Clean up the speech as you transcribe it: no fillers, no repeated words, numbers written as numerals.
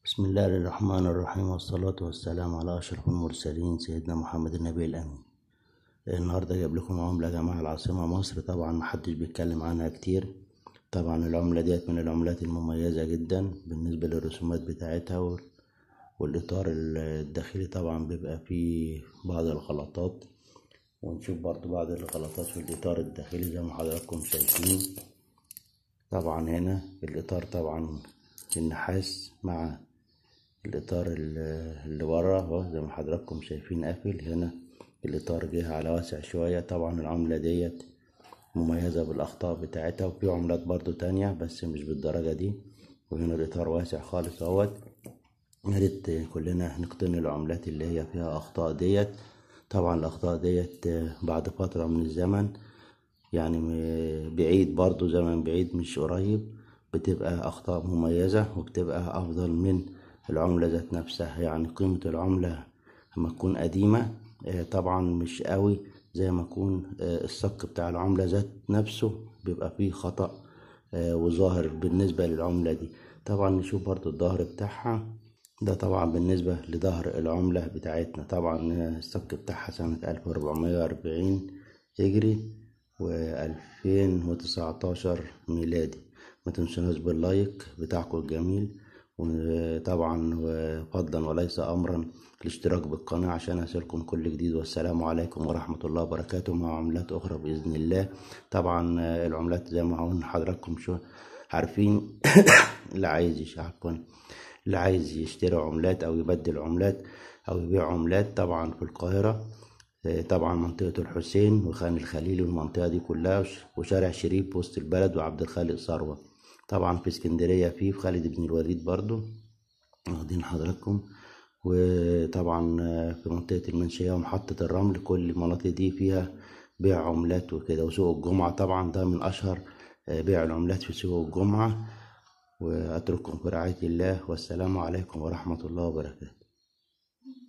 بسم الله الرحمن الرحيم، والصلاة والسلام على أشرف المرسلين سيدنا محمد النبي الأمين. النهاردة جايب لكم عملة يا جماعة، العاصمة مصر طبعا محدش بيتكلم عنها كتير. طبعا العملة ديت من العملات المميزة جدا بالنسبة للرسومات بتاعتها والإطار الداخلي طبعا بيبقى فيه بعض الغلطات، ونشوف برضو بعض الغلطات في الإطار الداخلي زي ما حضراتكم شايفين. طبعا هنا الإطار طبعا النحاس مع الإطار اللي ورا اهو زي ما حضراتكم شايفين قافل. هنا الإطار جه على واسع شوية. طبعا العملة ديت مميزة بالأخطاء بتاعتها، وفي عملات برضو تانية بس مش بالدرجة دي. وهنا الإطار واسع خالص اهوت. ياريت كلنا نقتني العملات اللي هي فيها أخطاء ديت. طبعا الأخطاء ديت بعد فترة من الزمن، يعني بعيد برضو زمن بعيد مش قريب، بتبقى أخطاء مميزة وبتبقى أفضل من العملة ذات نفسها. يعني قيمة العملة لما تكون قديمة طبعا مش قوي زي ما يكون الصك بتاع العملة ذات نفسه بيبقى فيه خطأ وظاهر بالنسبة للعملة دي. طبعا نشوف برضو الظهر بتاعها. ده طبعا بالنسبة لظهر العملة بتاعتنا. طبعا الصك بتاعها سنة 1440 هجري و2019 ميلادي. ما تنسوناش باللايك بتاعكم الجميل، وطبعا فضلا وليس امرا الاشتراك بالقناة عشان أصلكم كل جديد. والسلام عليكم ورحمة الله وبركاته، مع عملات اخرى باذن الله. طبعا العملات زي ما قلنا حضراتكم شو عارفين. اللي عايز عفوا اللي عايز يشتري عملات او يبدل عملات او يبيع عملات طبعا في القاهرة، طبعا منطقة الحسين وخان الخليلي والمنطقة دي كلها، وشارع شريف وسط البلد وعبد الخالق ثروة. طبعا في اسكندرية في خالد بن الوليد برضو واخدين حضراتكم. وطبعا في منطقة المنشية ومحطة الرمل، كل المناطق دي فيها بيع عملات وكده. وسوق الجمعة طبعا ده من أشهر بيع العملات في سوق الجمعة. وأترككم في رعاية الله، والسلام عليكم ورحمة الله وبركاته.